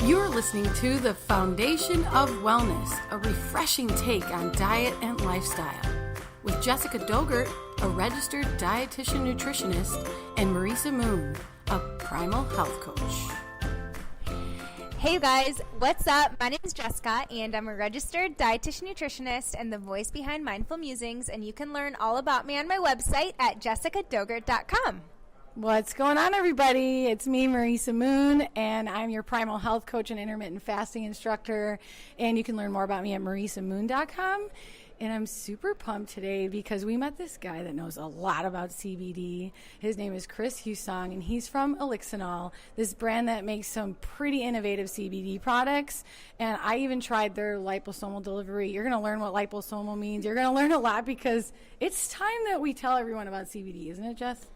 You're listening to The Foundation of Wellness, a refreshing take on diet and lifestyle, with Jessica Dogert, a registered dietitian nutritionist, and Marisa Moon, a primal health coach. Hey you guys, what's up? My name is Jessica and I'm a registered dietitian nutritionist and the voice behind Mindful Musings, and you can learn all about me on my website at jessicadogert.com. What's going on, everybody? It's me, Marisa Moon, and I'm your primal health coach and intermittent fasting instructor, and you can learn more about me at marisamoon.com. And I'm super pumped today because we met this guy that knows a lot about CBD. His name is Chris Husong, and he's from Elixinol, this brand that makes some pretty innovative CBD products. And I even tried their liposomal delivery. You're going to learn what liposomal means. You're going to learn a lot because it's time that we tell everyone about CBD, isn't it, Jess?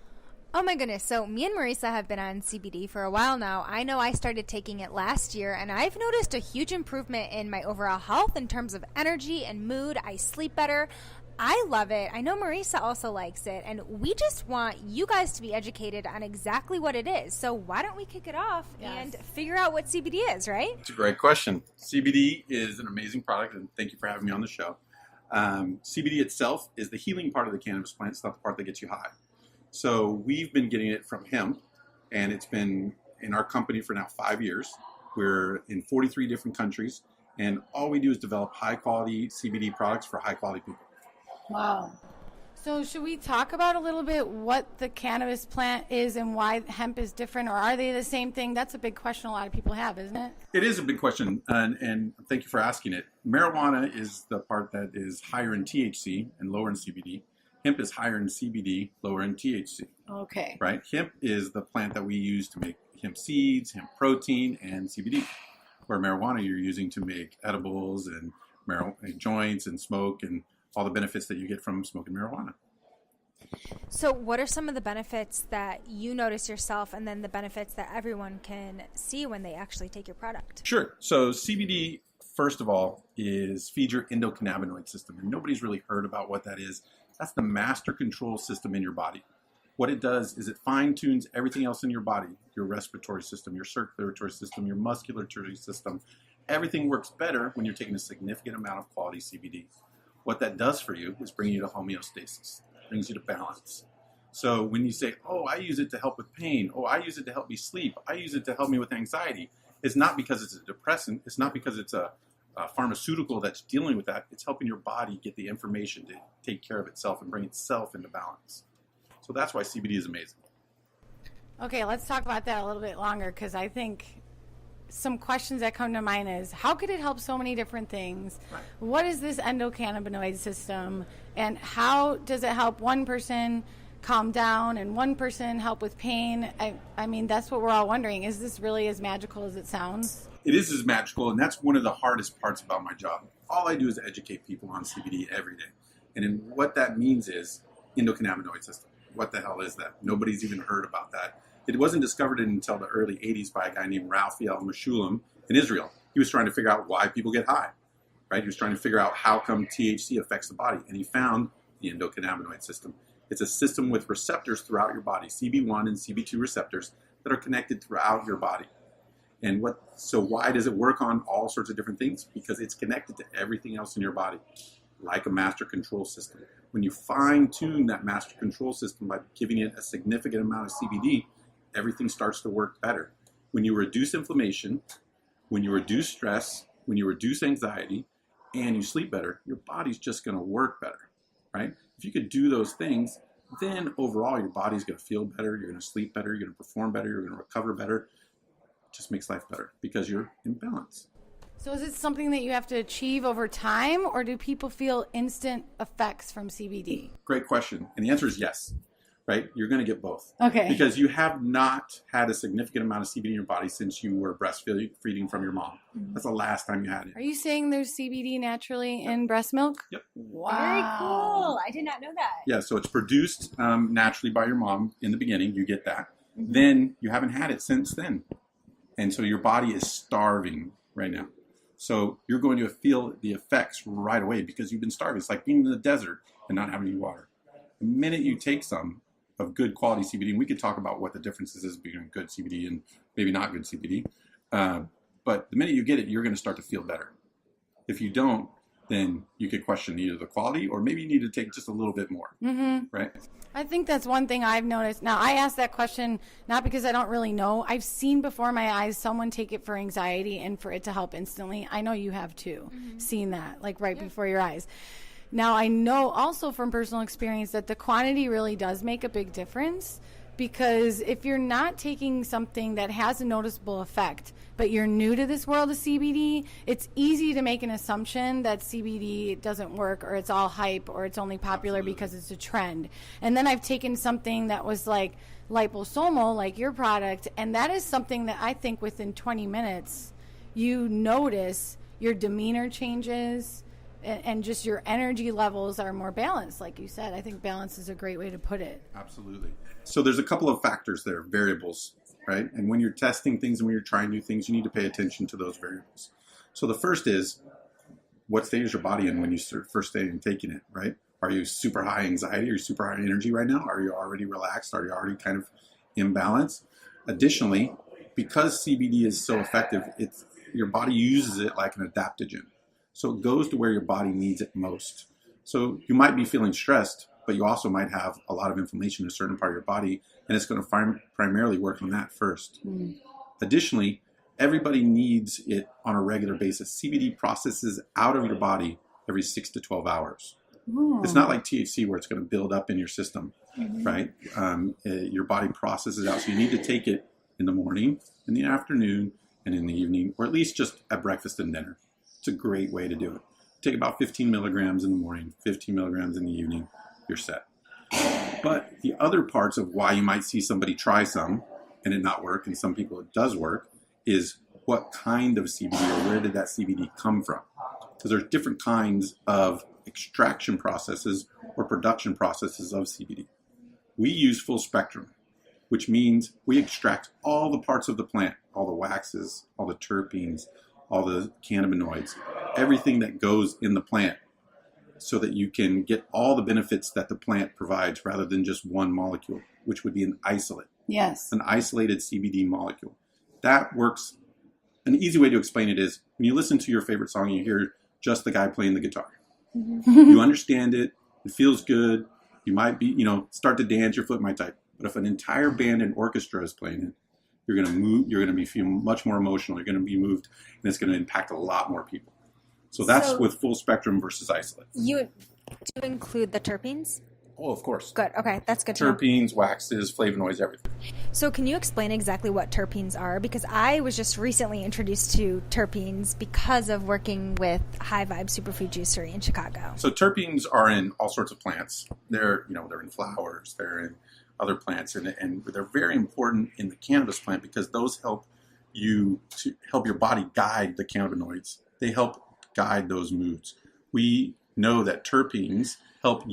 Oh my goodness. So me and Marisa have been on CBD for a while now. I know I started taking it last year, and I've noticed a huge improvement in my overall health in terms of energy and mood. I sleep better. I love it. I know Marisa also likes it, and we just want you guys to be educated on exactly what it is. So why don't we kick it off and figure out what CBD is, right? It's a great question. CBD is an amazing product, and thank you for having me on the show. CBD itself is the healing part of the cannabis plant. It's not the part that gets you high. So we've been getting it from hemp, and it's been in our company for now 5 years. We're in 43 different countries, and all we do is develop high-quality CBD products for high-quality people. Wow. So should we talk about a little bit what the cannabis plant is and why hemp is different, or are they the same thing? That's a big question a lot of people have, isn't it? It is a big question, and thank you for asking it. Marijuana is the part that is higher in THC and lower in CBD. Hemp is higher in CBD, lower in THC. Okay. Right? Hemp is the plant that we use to make hemp seeds, hemp protein, and CBD. Where marijuana you're using to make edibles and joints and smoke and all the benefits that you get from smoking marijuana. So what are some of the benefits that you notice yourself, and then the benefits that everyone can see when they actually take your product? Sure. So CBD, first of all, feeds your endocannabinoid system. And nobody's really heard about what that is. That's the master control system in your body. What it does is it fine-tunes everything else in your body, your respiratory system, your circulatory system, your musculatory system. Everything works better when you're taking a significant amount of quality CBD. What that does for you is bring you to homeostasis, brings you to balance. So when you say, oh, I use it to help with pain, oh, I use it to help me sleep, I use it to help me with anxiety, it's not because it's a depressant, it's not because it's a pharmaceutical that's dealing with that. It's helping your body get the information to take care of itself and bring itself into balance. So that's why CBD is amazing. Okay, let's talk about that a little bit longer, because I think some questions that come to mind is, how could it help so many different things? Right. What is this endocannabinoid system, and how does it help one person calm down and one person help with pain? I mean, that's what we're all wondering. Is this really as magical as it sounds? It is as magical, and that's one of the hardest parts about my job. All I do is educate people on CBD every day. And what that means is endocannabinoid system. What the hell is that? Nobody's even heard about that. It wasn't discovered until the early 80s by a guy named Raphael Mechoulam in Israel. He was trying to figure out why people get high, right? He was trying to figure out how come THC affects the body, and he found the endocannabinoid system. It's a system with receptors throughout your body, CB1 and CB2 receptors that are connected throughout your body. And so why does it work on all sorts of different things? Because it's connected to everything else in your body, like a master control system. When you fine-tune that master control system by giving it a significant amount of CBD, everything starts to work better. When you reduce inflammation, when you reduce stress, when you reduce anxiety, and you sleep better, your body's just going to work better, right? If you could do those things, then overall your body's going to feel better, you're going to sleep better, you're going to perform better, you're going to recover better. It just makes life better because you're in balance. So is it something that you have to achieve over time, or do people feel instant effects from CBD? Great question. And the answer is yes, right? You're going to get both. Okay. Because you have not had a significant amount of CBD in your body since you were breastfeeding from your mom. Mm-hmm. That's the last time you had it. Are you saying there's CBD naturally in breast milk? Yep. Wow. Very cool. I did not know that. Yeah, so it's produced naturally by your mom in the beginning. You get that. Mm-hmm. Then you haven't had it since then. And so your body is starving right now. So you're going to feel the effects right away because you've been starving. It's like being in the desert and not having any water. The minute you take some of good quality CBD, and we could talk about what the differences is between good CBD and maybe not good CBD, but But the minute you get it, you're going to start to feel better. If you don't, then you could question either the quality or maybe you need to take just a little bit more, right? I think that's one thing I've noticed. Now, I asked that question not because I don't really know. I've seen before my eyes someone take it for anxiety and for it to help instantly. I know you have too, seen that, like right before your eyes. Now, I know also from personal experience that the quantity really does make a big difference, because if you're not taking something that has a noticeable effect, but you're new to this world of CBD, it's easy to make an assumption that CBD doesn't work, or it's all hype, or it's only popular because it's a trend. And then I've taken something that was like liposomal, like your product, and that is something that I think within 20 minutes, you notice your demeanor changes, and just your energy levels are more balanced, like you said. I think balance is a great way to put it. Absolutely. So there's a couple of factors there, variables, right? And when you're testing things and when you're trying new things, you need to pay attention to those variables. So the first is, what state is your body in when you first started taking it, right? Are you super high anxiety? Are you super high energy right now? Are you already relaxed? Are you already kind of imbalanced? Additionally, because CBD is so effective, your body uses it like an adaptogen. So it goes to where your body needs it most. So you might be feeling stressed, but you also might have a lot of inflammation in a certain part of your body, and it's going to primarily work on that first. Additionally, everybody needs it on a regular basis. CBD processes out of your body every 6 to 12 hours. It's not like THC where it's going to build up in your system, right? Your body processes out. So you need to take it in the morning, in the afternoon, and in the evening, or at least just at breakfast and dinner. It's a great way to do it. Take about 15 milligrams in the morning, 15 milligrams in the evening, you're set. But the other parts of why you might see somebody try some and it not work, and some people it does work, is what kind of CBD or where did that CBD come from? Because there's different kinds of extraction processes or production processes of CBD. We use full spectrum, which means we extract all the parts of the plant, all the waxes, all the terpenes, all the cannabinoids, everything that goes in the plant, so that you can get all the benefits that the plant provides rather than just one molecule, which would be an isolate. Yes. An isolated CBD molecule. That works. An easy way to explain it is when you listen to your favorite song, you hear just the guy playing the guitar. You understand it. It feels good. You might be, start to dance, your foot might type. But if an entire band and orchestra is playing it, you're going to move, you're going to be feeling much more emotional, you're going to be moved, and it's going to impact a lot more people. So that's with full spectrum versus isolate. You do include the terpenes? Oh, of course. Good. Okay, that's good to know. Terpenes, waxes, flavonoids, everything. So can you explain exactly what terpenes are? Because I was just recently introduced to terpenes because of working with High Vibe Superfood Juicery in Chicago. So terpenes are in all sorts of plants. They're in flowers, they're in other plants, and they're very important in the cannabis plant because those help you to help your body guide the cannabinoids. They help guide those moods. We know that terpenes help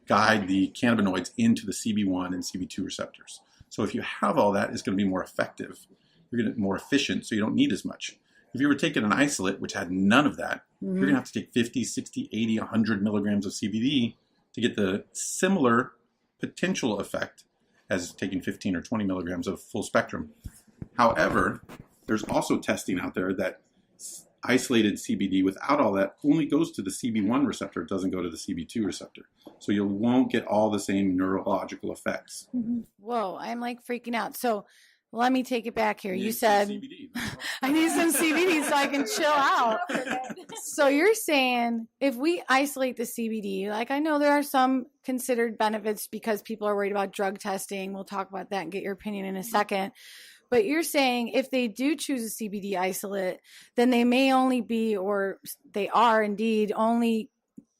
guide the cannabinoids into the CB1 and CB2 receptors. So if you have all that, it's going to be more effective. You're going to be more efficient, so you don't need as much. If you were taking an isolate, which had none of that, you're going to have to take 50, 60, 80, 100 milligrams of CBD to get the similar potential effect as taking 15 or 20 milligrams of full spectrum. However, there's also testing out there that isolated CBD without all that only goes to the CB1 receptor. It doesn't go to the CB2 receptor. So you won't get all the same neurological effects. Whoa, I'm like freaking out. So let me take it back here. You some said CBD. I need some CBD so I can chill out. So you're saying if we isolate the CBD, like I know there are some considered benefits because people are worried about drug testing. We'll talk about that and get your opinion in a second. But you're saying if they do choose a CBD isolate, then they may only be, or they are indeed only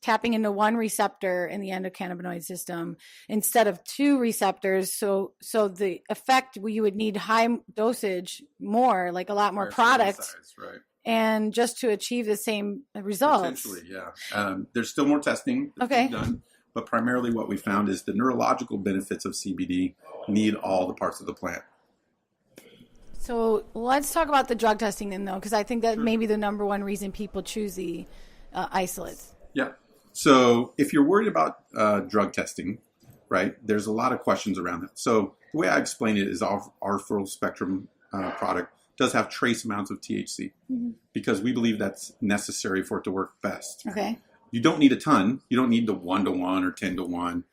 tapping into one receptor in the endocannabinoid system instead of two receptors. So the effect, you would need high dosage more, like a lot more product, right? And just to achieve the same results. Potentially, yeah. There's still more testing that's being done, but primarily what we found is the neurological benefits of CBD need all the parts of the plant. So let's talk about the drug testing then, though, because I think that may be the number one reason people choose the isolates. Yeah. So if you're worried about drug testing, right, there's a lot of questions around that. So the way I explain it is our full spectrum product does have trace amounts of THC because we believe that's necessary for it to work best. Okay. You don't need a ton. You don't need the 1-to-1 or 10-to-1,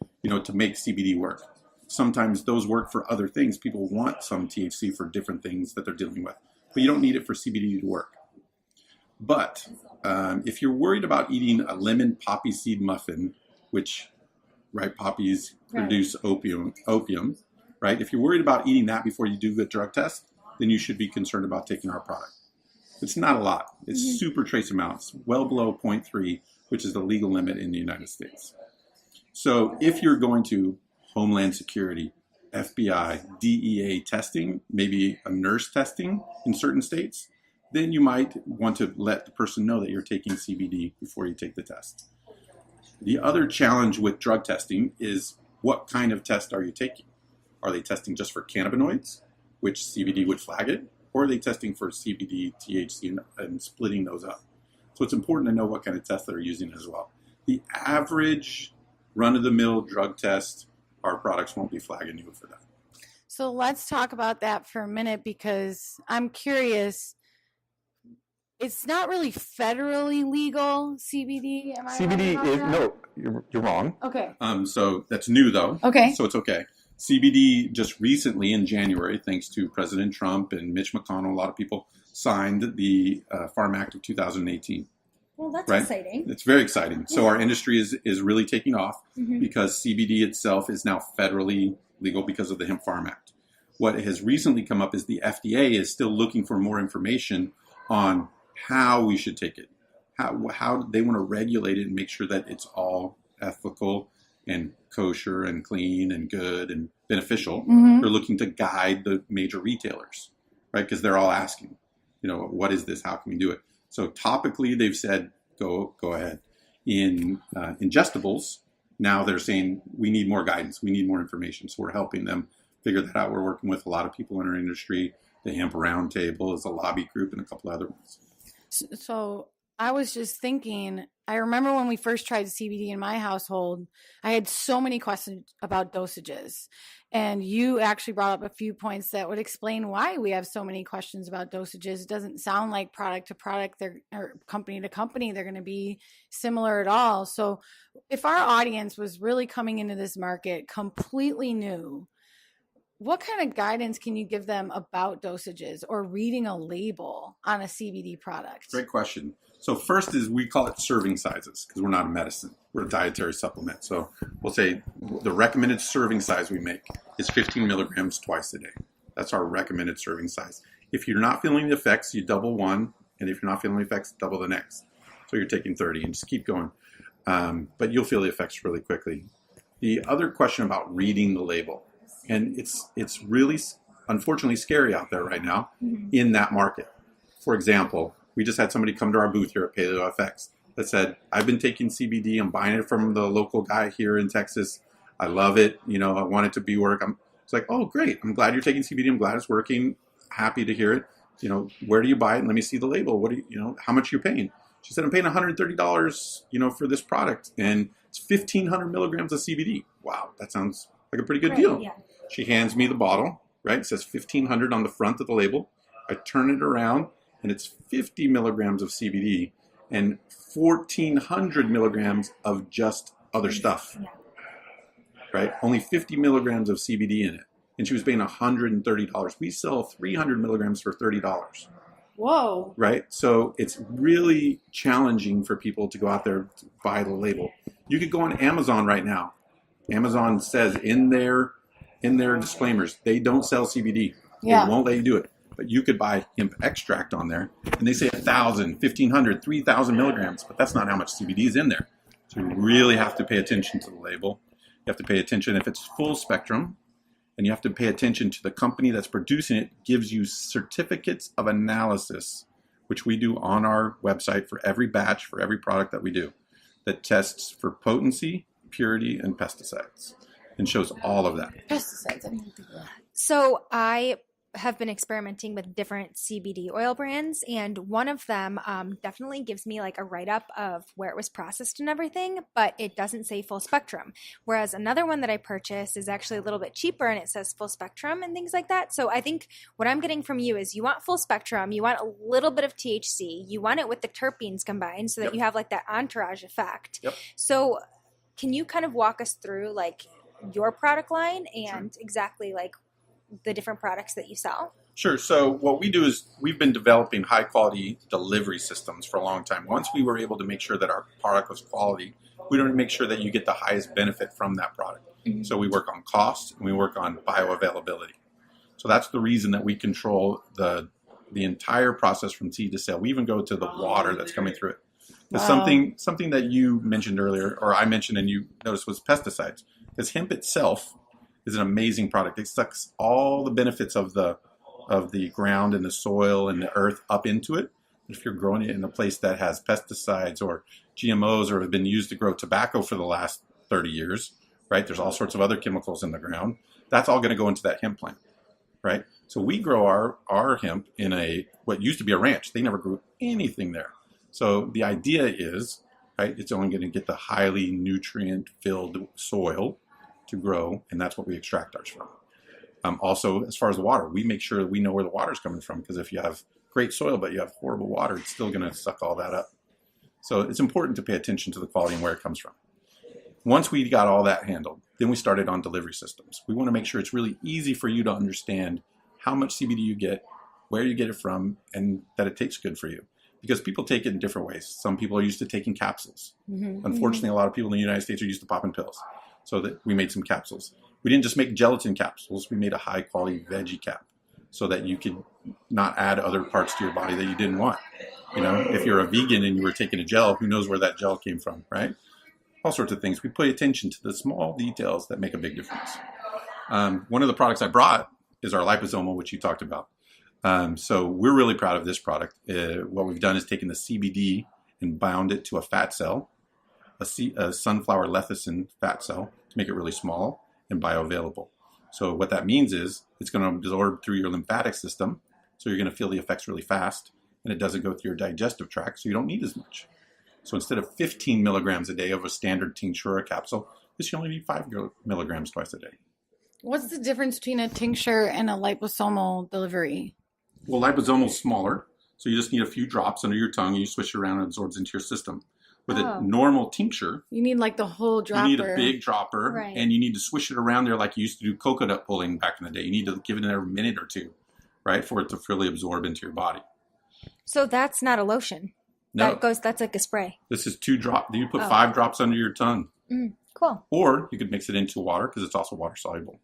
to make CBD work. Sometimes those work for other things. People want some THC for different things that they're dealing with, but you don't need it for CBD to work. But if you're worried about eating a lemon poppy seed muffin, which, right, poppies produce opium, right? If you're worried about eating that before you do the drug test, then you should be concerned about taking our product. It's not a lot. It's super trace amounts, well below 0.3, which is the legal limit in the United States. So if you're going to Homeland Security, FBI, DEA testing, maybe a nurse testing in certain states, then you might want to let the person know that you're taking CBD before you take the test. The other challenge with drug testing is what kind of test are you taking? Are they testing just for cannabinoids, which CBD would flag it, or are they testing for CBD, THC, and splitting those up? So it's important to know what kind of test they're using as well. The average run-of-the-mill drug test, our products won't be flagging you for that. So let's talk about that for a minute because I'm curious. It's not really federally legal, CBD. Am I CBD right is about that? no, you're wrong. Okay. So that's new though. Okay. So it's okay. CBD just recently in January, thanks to President Trump and Mitch McConnell, a lot of people signed the Farm Act of 2018. Well, that's right? exciting. It's very exciting. So our industry is really taking off because CBD itself is now federally legal because of the Hemp Farm Act. What has recently come up is the FDA is still looking for more information on how we should take it, how they want to regulate it and make sure that it's all ethical and kosher and clean and good and beneficial. They're looking to guide the major retailers, right? Because they're all asking, what is this? How can we do it? So topically, they've said, go ahead. In ingestibles, now they're saying we need more guidance. We need more information. So we're helping them figure that out. We're working with a lot of people in our industry. The Hemp Roundtable is a lobby group and a couple other ones. So I was just thinking, I remember when we first tried CBD in my household, I had so many questions about dosages. And you actually brought up a few points that would explain why we have so many questions about dosages. It doesn't sound like product to product or company to company, they're going to be similar at all. So if our audience was really coming into this market completely new, what kind of guidance can you give them about dosages or reading a label on a CBD product? Great question. So first is we call it serving sizes because we're not a medicine. We're a dietary supplement. So we'll say the recommended serving size we make is 15 milligrams twice a day. That's our recommended serving size. If you're not feeling the effects, you double one. And if you're not feeling the effects, double the next. So you're taking 30 and just keep going. But you'll feel the effects really quickly. The other question about reading the label. And it's really, unfortunately, scary out there right now in that market. For example, we just had somebody come to our booth here at Paleo FX that said, I've been taking CBD. I'm buying it from the local guy here in Texas. I love it. I want it to be work. It's like, oh, great. I'm glad you're taking CBD. I'm glad it's working. Happy to hear it. Where do you buy it? Let me see the label. What do you, how much are you paying? She said, I'm paying $130, for this product. And it's 1,500 milligrams of CBD. Wow, that sounds like a pretty good deal. Yeah. She hands me the bottle, right? It says 1,500 on the front of the label. I turn it around, and it's 50 milligrams of CBD and 1,400 milligrams of just other stuff, right? Only 50 milligrams of CBD in it. And she was paying $130. We sell 300 milligrams for $30. Whoa. Right? So it's really challenging for people to go out there to buy the label. You could go on Amazon right now. Amazon says in their disclaimers, they don't sell CBD. Yeah. They won't let you do it. But you could buy hemp extract on there, and they say 1,000, 1,500, 3,000 milligrams, but that's not how much CBD is in there. So you really have to pay attention to the label. You have to pay attention if it's full spectrum, and you have to pay attention to the company that's producing it gives you certificates of analysis, which we do on our website for every batch, for every product that we do, that tests for potency, purity, and pesticides, and shows all of that. Pesticides. So I have been experimenting with different CBD oil brands, and one of them definitely gives me like a write-up of where it was processed and everything, but it doesn't say full spectrum. Whereas another one that I purchased is actually a little bit cheaper and it says full spectrum and things like that. So I think what I'm getting from you is you want full spectrum, you want a little bit of THC, you want it with the terpenes combined so that you have like that entourage effect. So can you kind of walk us through like your product line and exactly like the different products that you sell? Sure. So what we do is we've been developing high quality delivery systems for a long time. Once we were able to make sure that our product was quality, we wanted to make sure that you get the highest benefit from that product. So we work on cost and we work on bioavailability. So that's the reason that we control the entire process from seed to sale. We even go to the water that's coming through it. Wow. Something that you mentioned earlier, or I mentioned and you noticed, was pesticides. Because hemp itself is an amazing product. It sucks all the benefits of the ground and the soil and the earth up into it. If you're growing it in a place that has pesticides or GMOs or have been used to grow tobacco for the last 30 years, right? There's all sorts of other chemicals in the ground. That's all going to go into that hemp plant, right? So we grow our hemp in what used to be a ranch. They never grew anything there. So the idea is, right, it's only going to get the highly nutrient-filled soil to grow, and that's what we extract ours from. Also, as far as the water, we make sure we know where the water is coming from, because if you have great soil but you have horrible water, it's still going to suck all that up. So it's important to pay attention to the quality and where it comes from. Once we got all that handled, then we started on delivery systems. We want to make sure it's really easy for you to understand how much CBD you get, where you get it from, and that it tastes good for you. Because people take it in different ways. Some people are used to taking capsules. Unfortunately, a lot of people in the United States are used to popping pills. So that we made some capsules. We didn't just make gelatin capsules. We made a high-quality veggie cap so that you could not add other parts to your body that you didn't want. You know, if you're a vegan and you were taking a gel, who knows where that gel came from, right? All sorts of things. We pay attention to the small details that make a big difference. One of the products I brought is our liposomal, which you talked about. So we're really proud of this product. What we've done is taken the CBD and bound it to a fat cell, a sunflower lecithin fat cell, to make it really small and bioavailable. So what that means is it's going to absorb through your lymphatic system, so you're going to feel the effects really fast, and it doesn't go through your digestive tract, so you don't need as much. So instead of 15 milligrams a day of a standard tincture or capsule, this you only need 5 milligrams twice a day. What's the difference between a tincture and a liposomal delivery? Well, liposomal is smaller, so you just need a few drops under your tongue, and you swish it around and it absorbs into your system. With a normal tincture, you need like the whole dropper. You need a big dropper, and you need to swish it around there like you used to do coconut pulling back in the day. You need to give it every minute or two, right, for it to fully absorb into your body. So that's not a lotion. No. That's like a spray. This is 2 drops. You put 5 drops under your tongue. Cool. Or you could mix it into water because it's also water soluble.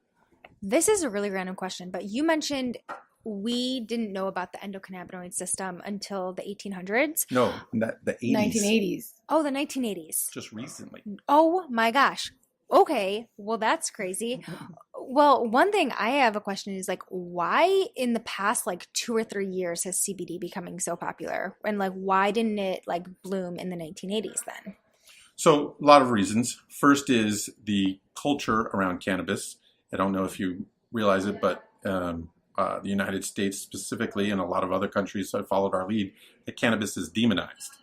This is a really random question, but you mentioned we didn't know about the endocannabinoid system until the 1800s. No, the 80s. 1980s. Oh, the 1980s. Just recently. Oh my gosh. Okay. Well, that's crazy. Well, one thing I have a question is like, why in the past like 2 or 3 years has CBD becoming so popular? And like, why didn't it like bloom in the 1980s then? So a lot of reasons. First is the culture around cannabis. I don't know if you realize it, but the United States specifically and a lot of other countries that followed our lead, that cannabis is demonized.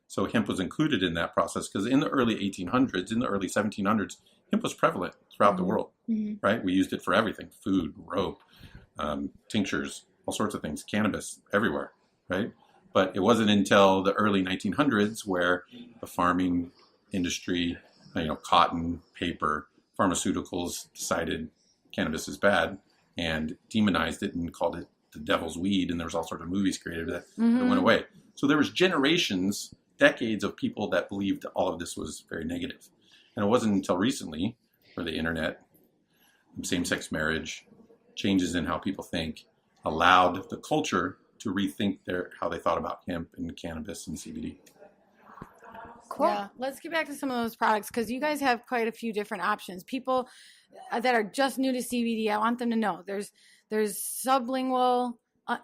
So hemp was included in that process because in the early 1800s, in the early 1700s, hemp was prevalent throughout the world, right? We used it for everything, food, rope, tinctures, all sorts of things, cannabis everywhere, right? But it wasn't until the early 1900s where the farming industry, cotton, paper, pharmaceuticals decided cannabis is bad and demonized it and called it the devil's weed. And there was all sorts of movies created that went away. So there was generations, decades of people that believed all of this was very negative. And it wasn't until recently where the internet, same-sex marriage, changes in how people think, allowed the culture to rethink how they thought about hemp and cannabis and CBD. Cool. Yeah. Let's get back to some of those products because you guys have quite a few different options. People that are just new to CBD, I want them to know there's sublingual,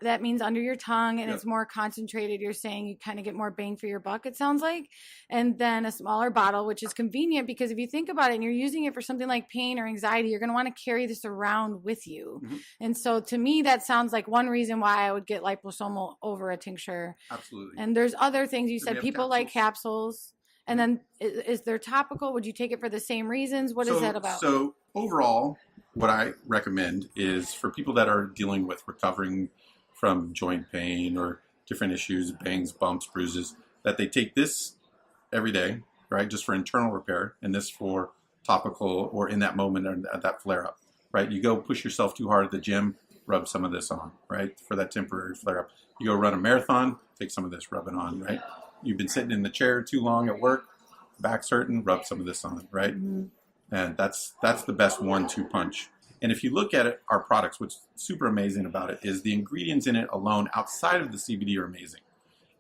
that means under your tongue, and Yep. it's more concentrated. You're saying you kind of get more bang for your buck, it sounds like. And then a smaller bottle, which is convenient because if you think about it and you're using it for something like pain or anxiety, you're going to want to carry this around with you. Mhm. And so to me, that sounds like one reason why I would get liposomal over a tincture. Absolutely. And there's other things you We said have people like capsules. And then is there topical? Would you take it for the same reasons? What is that about? So overall, what I recommend is for people that are dealing with recovering from joint pain or different issues, bangs, bumps, bruises, that they take this every day, right? Just for internal repair, and this for topical or in that moment or at that flare up, right? You go push yourself too hard at the gym, rub some of this on, right? For that temporary flare up. You go run a marathon, take some of this, rub it on, right? You've been sitting in the chair too long at work, back's hurting, rub some of this on, right? Mm-hmm. And that's the best 1-2 punch. And if you look at it, our products, what's super amazing about it is the ingredients in it alone outside of the CBD are amazing.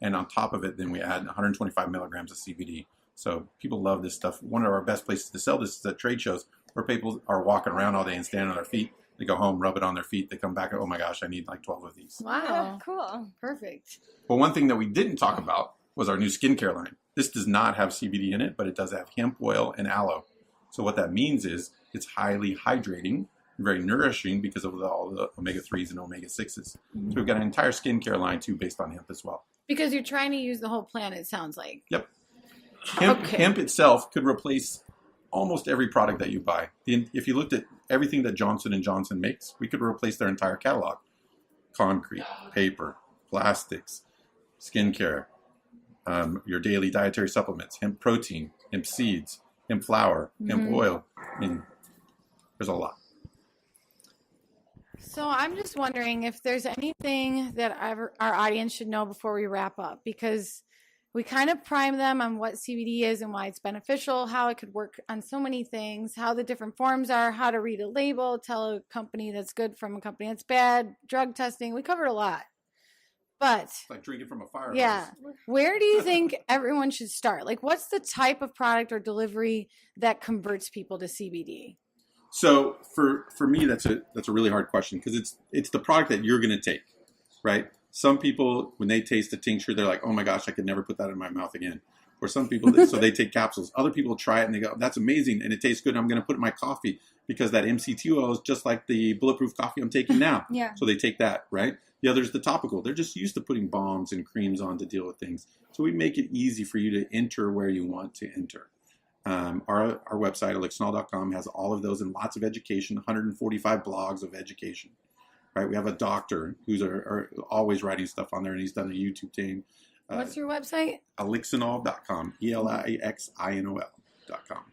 And on top of it, then we add 125 milligrams of CBD. So people love this stuff. One of our best places to sell this is at trade shows where people are walking around all day and standing on their feet. They go home, rub it on their feet. They come back, oh my gosh, I need like 12 of these. Wow. Cool. Perfect. But one thing that we didn't talk about was our new skincare line. This does not have CBD in it, but it does have hemp oil and aloe. So what that means is it's highly hydrating, very nourishing because of all the omega-3s and omega-6s. So we've got an entire skincare line too based on hemp as well. Because you're trying to use the whole plant, it sounds like. Yep. Hemp, Okay. hemp itself could replace almost every product that you buy. If you looked at everything that Johnson & Johnson makes, we could replace their entire catalog. Concrete, paper, plastics, skincare, your daily dietary supplements, hemp protein, hemp seeds, hemp flour, hemp oil. I mean, there's a lot. So I'm just wondering if there's anything that our audience should know before we wrap up, because we kind of prime them on what CBD is and why it's beneficial, how it could work on so many things, how the different forms are, how to read a label, tell a company that's good from a company that's bad, drug testing. We covered a lot. But It's like drinking from a fire yeah, hose. where do you think everyone should start? Like, what's the type of product or delivery that converts people to CBD? So for me, that's a really hard question because it's the product that you're going to take, right? Some people, when they taste a tincture, they're like, oh my gosh, I could never put that in my mouth again. Or some people, so they take capsules. Other people try it and they go, that's amazing and it tastes good. I'm going to put it in my coffee because that MCT oil is just like the bulletproof coffee I'm taking now. Yeah. So they take that, right? The other's the topical. They're just used to putting balms and creams on to deal with things. So we make it easy for you to enter where you want to enter. Our website, elixinol.com, has all of those and lots of education, 145 blogs of education. Right? We have a doctor who's are always writing stuff on there, and he's done a YouTube thing. What's your website? Elixinol.com, ELIXINOL.com.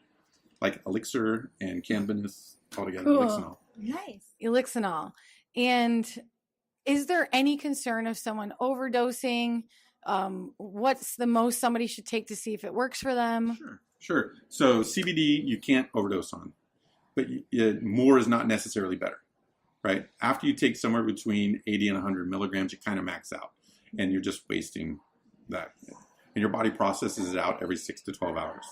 Like elixir and cannabis all together, Cool. Elixinol. Nice. Elixinol. And is there any concern of someone overdosing? What's the most somebody should take to see if it works for them? Sure. So CBD you can't overdose on, but more is not necessarily better, right? After you take somewhere between 80 and 100 milligrams, you kind of max out, and you're just wasting that. And your body processes it out every 6 to 12 hours.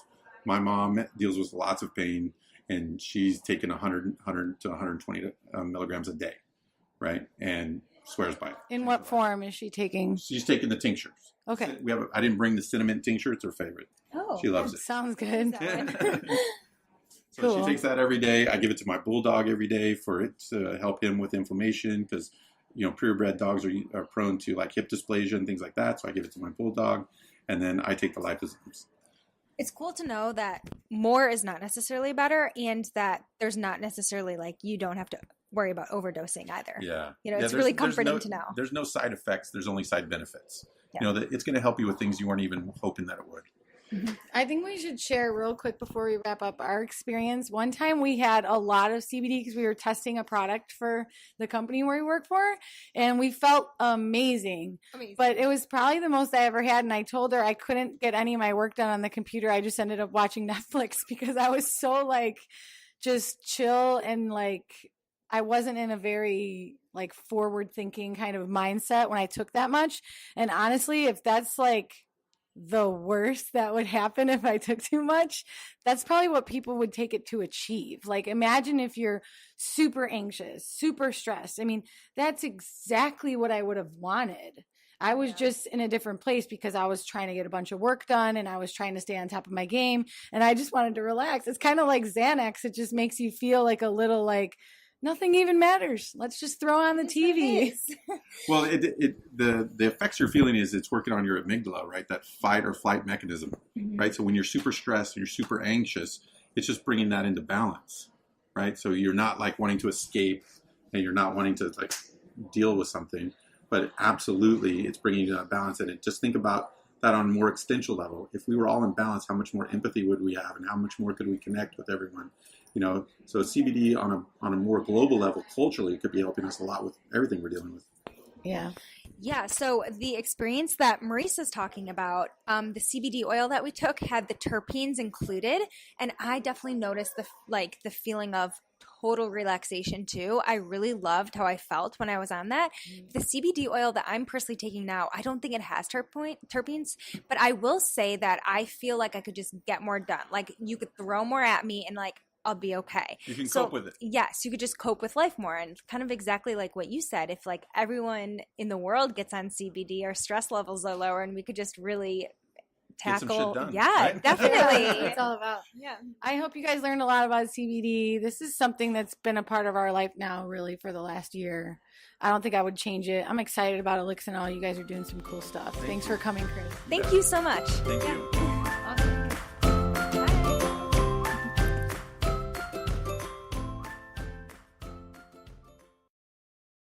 My mom deals with lots of pain, and she's taken 100 to 120 milligrams a day, right? And swears by it. In what form is she taking? She's taking the tinctures. Okay. I didn't bring the cinnamon tincture. It's her favorite. Oh, She loves it. Sounds good. So Cool. she takes that every day. I give it to my bulldog every day for it to help him with inflammation because, purebred dogs are prone to like hip dysplasia and things like that. So I give it to my bulldog, and then I take the liposomes. It's cool to know that more is not necessarily better, and that there's not necessarily like you don't have to worry about overdosing either. Yeah. It's really comforting to know. There's no side effects. There's only side benefits. Yeah. That it's going to help you with things you weren't even hoping that it would. I think we should share real quick before we wrap up our experience. One time we had a lot of CBD because we were testing a product for the company where we work for, and we felt amazing. But it was probably the most I ever had, and I told her I couldn't get any of my work done on the computer. I just ended up watching Netflix because I was so just chill, and I wasn't in a very forward thinking kind of mindset when I took that much. And honestly, if that's the worst that would happen if I took too much, that's probably what people would take it to achieve. Like, imagine if you're super anxious, super stressed. I mean, that's exactly what I would have wanted. I was just in a different place because I was trying to get a bunch of work done and I was trying to stay on top of my game and I just wanted to relax. It's kind of like Xanax. It just makes you feel like a little like nothing even matters. Let's just throw on the TV. Well, the effects you're feeling is it's working on your amygdala, right? That fight or flight mechanism, right? So when you're super stressed and you're super anxious, it's just bringing that into balance, right? So you're not like wanting to escape and you're not wanting to like deal with something. But absolutely, it's bringing you that balance. And just think about that on a more existential level. If we were all in balance, how much more empathy would we have, and how much more could we connect with everyone? You know, so CBD on a more global level, culturally, could be helping us a lot with everything we're dealing with. Yeah. Yeah, so the experience that Marissa's talking about, the CBD oil that we took had the terpenes included, and I definitely noticed the feeling of total relaxation too. I really loved how I felt when I was on that. The CBD oil that I'm personally taking now, I don't think it has terpenes, but I will say that I feel like I could just get more done. Like you could throw more at me and like I'll be okay. You can cope with it. Yes, you could just cope with life more. And kind of exactly like what you said, if like everyone in the world gets on CBD, our stress levels are lower and we could just really tackle. Get some shit done, yeah, right? definitely. That's what it's all about. Yeah. I hope you guys learned a lot about CBD. This is something that's been a part of our life now, really, for the last year. I don't think I would change it. I'm excited about Elixinol. You guys are doing some cool stuff. Thanks for coming, Chris. Thank you so much. Thank you.